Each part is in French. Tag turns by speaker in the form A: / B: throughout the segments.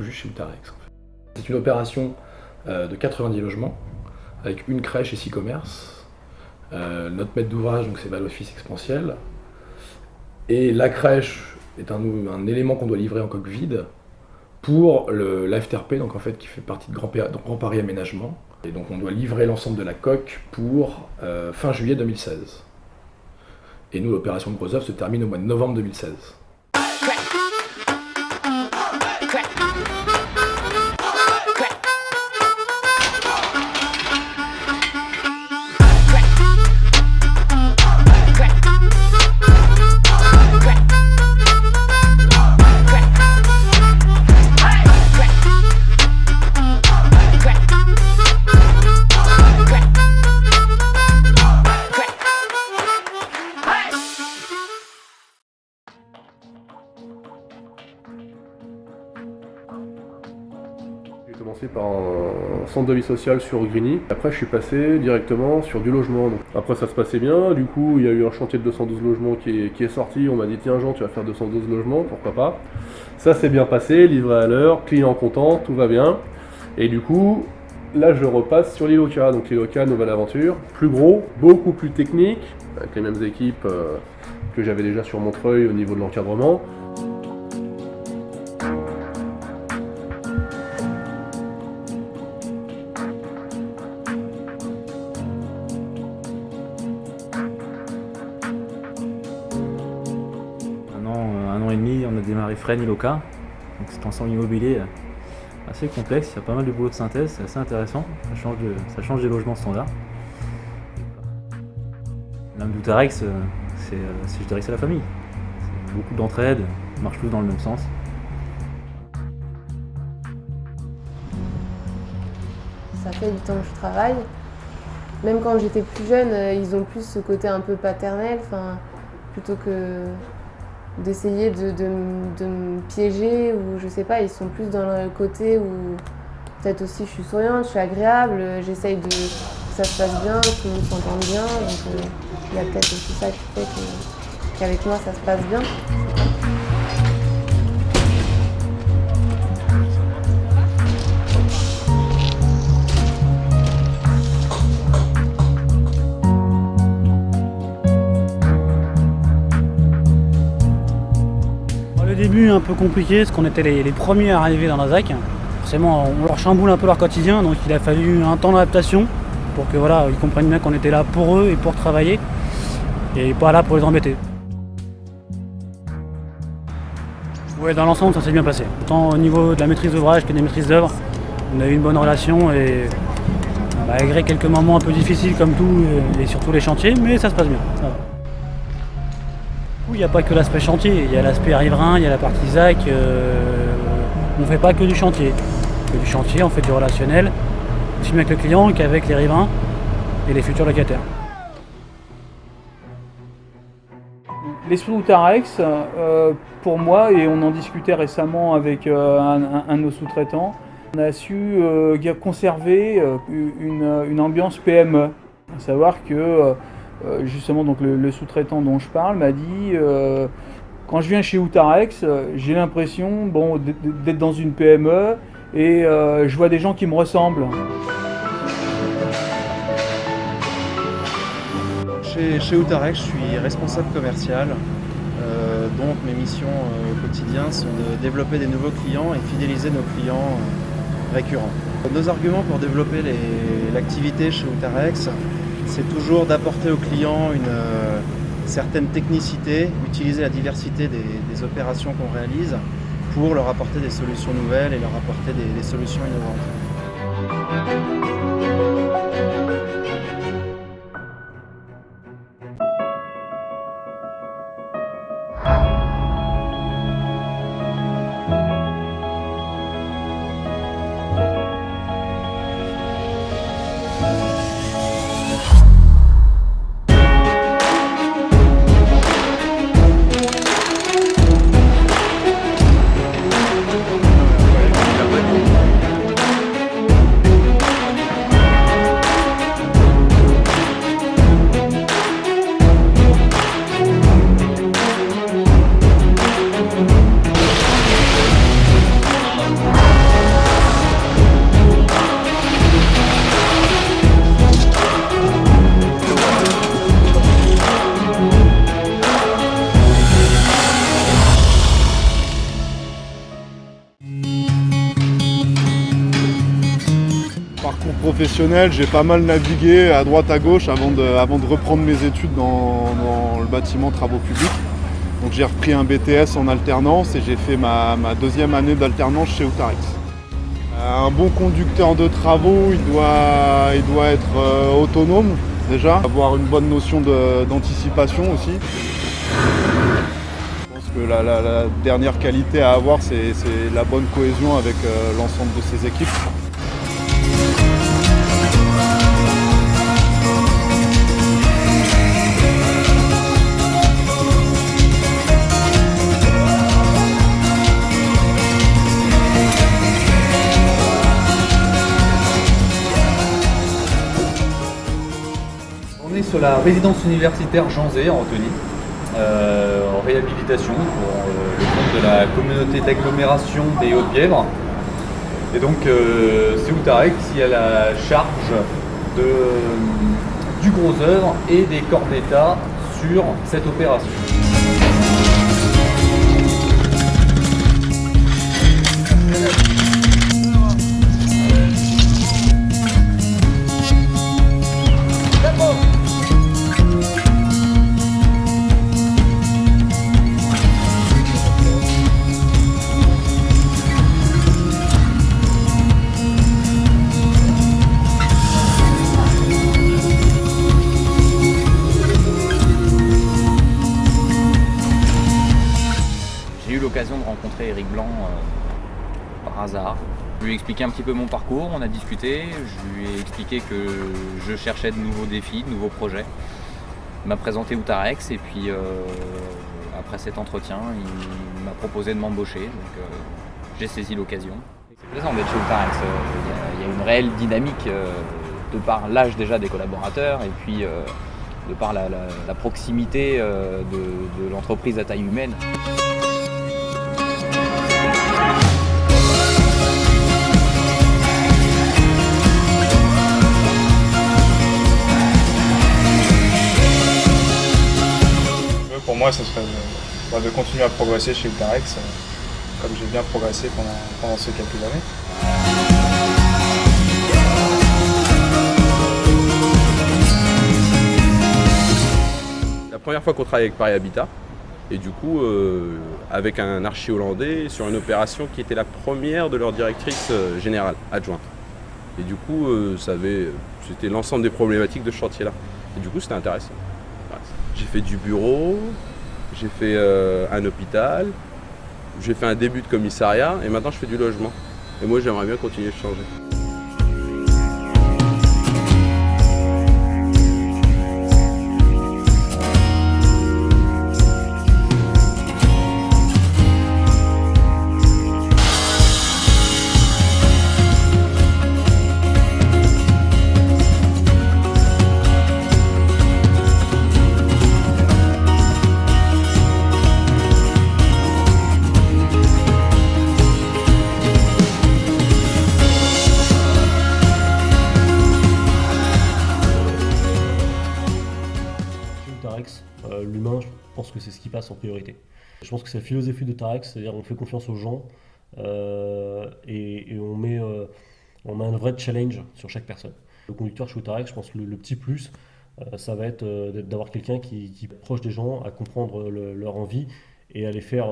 A: tout juste chez Utarex. En fait. C'est une opération de 90 logements, avec une crèche et 6 commerces. Notre maître d'ouvrage, donc c'est Val Office Expansiel. Et la crèche est un élément qu'on doit livrer en coque vide pour l'AFTRP, donc en fait qui fait partie de Grand Paris Aménagement. Et donc on doit livrer l'ensemble de la coque pour fin juillet 2016. Et nous, l'opération de Gros œuvre se termine au mois de novembre 2016.
B: J'ai commencé par un centre de vie sociale sur Grigny. Après, je suis passé directement sur du logement. Donc, après, ça se passait bien. Du coup, il y a eu un chantier de 212 logements qui est sorti. On m'a dit, tiens Jean, tu vas faire 212 logements, pourquoi pas. Ça s'est bien passé, livré à l'heure, client content, tout va bien. Et du coup, là, je repasse sur l'ILOCA. Donc l'ILOCA, nouvelle aventure. Plus gros, beaucoup plus technique, avec les mêmes équipes que j'avais déjà sur Montreuil au niveau de l'encadrement.
C: Un an et demi, on a démarré Fresnes ILOCA, donc c'est un ensemble immobilier assez complexe, il y a pas mal de boulot de synthèse, c'est assez intéressant, ça change des logements standards. L'âme d'Utarex, je dirais que c'est la famille, c'est beaucoup d'entraide, on marche tous dans le même sens.
D: Ça fait du temps que je travaille, même quand j'étais plus jeune, ils ont plus ce côté un peu paternel, plutôt que d'essayer de me piéger ou je sais pas, ils sont plus dans le côté où peut-être aussi je suis souriante, je suis agréable, j'essaye que ça se passe bien, que tout le monde s'entende bien, donc il y a peut-être aussi ça qui fait qu'avec moi ça se passe bien.
E: Au début un peu compliqué parce qu'on était les premiers à arriver dans la ZAC. Forcément on leur chamboule un peu leur quotidien, donc il a fallu un temps d'adaptation pour que voilà, ils comprennent bien qu'on était là pour eux et pour travailler et pas là pour les embêter. Ouais, dans l'ensemble ça s'est bien passé. Autant au niveau de la maîtrise d'ouvrage que des maîtrises d'œuvre, on a eu une bonne relation et malgré quelques moments un peu difficiles comme tout et surtout les chantiers, mais ça se passe bien. Ça va. Il n'y a pas que l'aspect chantier, il y a l'aspect riverain, il y a la partie ZAC, on ne fait pas que du chantier. On fait du chantier, on fait du relationnel, aussi bien avec le client qu'avec les riverains et les futurs locataires.
F: L'esprit Utarex, pour moi, et on en discutait récemment avec un de nos sous-traitants, on a su conserver une ambiance PME, à savoir que justement donc le sous-traitant dont je parle m'a dit quand je viens chez Utarex, j'ai l'impression d'être dans une PME et je vois des gens qui me ressemblent.
G: Chez Utarex, je suis responsable commercial, donc mes missions au quotidien sont de développer des nouveaux clients et fidéliser nos clients récurrents. Nos arguments pour développer l'activité chez Utarex, c'est toujours d'apporter aux clients une certaine technicité, utiliser la diversité des opérations qu'on réalise pour leur apporter des solutions nouvelles et leur apporter des solutions innovantes.
H: Parcours professionnel, j'ai pas mal navigué à droite à gauche avant de reprendre mes études dans le bâtiment travaux publics. Donc j'ai repris un BTS en alternance et j'ai fait ma deuxième année d'alternance chez Outarex. Un bon conducteur de travaux, il doit être autonome déjà, avoir une bonne notion d'anticipation aussi. Je pense que la dernière qualité à avoir, c'est la bonne cohésion avec l'ensemble de ses équipes.
I: On est sur la résidence universitaire Jean Zay en Antony, en réhabilitation pour le compte de la communauté d'agglomération des Hautes-Bièvres. Et donc c'est Outarex qui a la charge du gros œuvre et des corps d'État sur cette opération.
J: J'ai eu l'occasion de rencontrer Éric Blanc par hasard. Je lui ai expliqué un petit peu mon parcours, on a discuté, je lui ai expliqué que je cherchais de nouveaux défis, de nouveaux projets. Il m'a présenté Outarex et puis après cet entretien, il m'a proposé de m'embaucher, donc j'ai saisi l'occasion. C'est plaisant d'être chez Outarex, il y a une réelle dynamique de par l'âge déjà des collaborateurs et puis de par la proximité de l'entreprise à taille humaine.
K: Pour moi, ce serait de continuer à progresser chez Outarex, comme j'ai bien progressé pendant ces quelques années.
B: La première fois qu'on travaille avec Paris Habitat, et du coup avec un archi hollandais sur une opération qui était la première de leur directrice générale adjointe. Et du coup, c'était l'ensemble des problématiques de ce chantier-là. Et du coup, c'était intéressant. J'ai fait du bureau, j'ai fait un hôpital, j'ai fait un début de commissariat et maintenant je fais du logement. Et moi j'aimerais bien continuer de changer.
L: L'humain, je pense que c'est ce qui passe en priorité. Je pense que c'est la philosophie de Outarex, c'est-à-dire on fait confiance aux gens et on met un vrai challenge sur chaque personne. Le conducteur chez Outarex, je pense que le petit plus, ça va être d'avoir quelqu'un qui est proche des gens, à comprendre leur envie et à les faire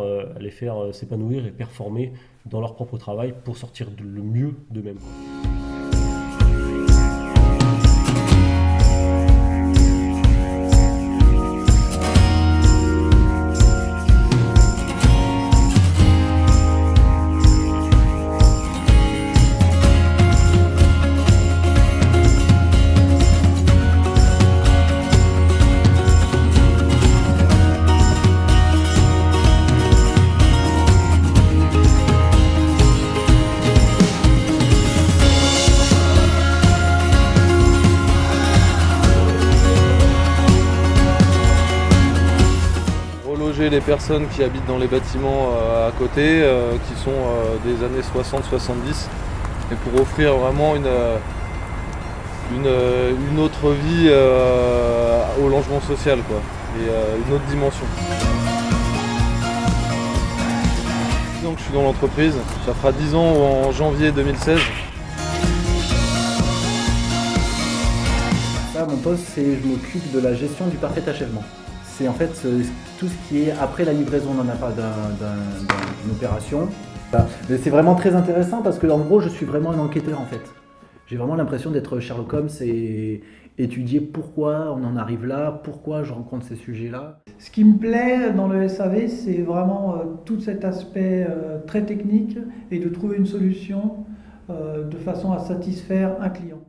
L: s'épanouir et performer dans leur propre travail pour sortir le mieux d'eux-mêmes.
M: Les personnes qui habitent dans les bâtiments à côté, qui sont des années 60-70, et pour offrir vraiment une autre vie au logement social, quoi, et une autre dimension. Donc je suis dans l'entreprise, ça fera 10 ans en janvier 2016.
N: Là, mon poste, c'est je m'occupe de la gestion du parfait achèvement. C'est en fait tout ce qui est après la livraison d'une opération. Mais c'est vraiment très intéressant parce que en gros, je suis vraiment un enquêteur en fait. J'ai vraiment l'impression d'être Sherlock Holmes et étudier pourquoi on en arrive là, pourquoi je rencontre ces sujets-là.
O: Ce qui me plaît dans le SAV, c'est vraiment tout cet aspect très technique et de trouver une solution de façon à satisfaire un client.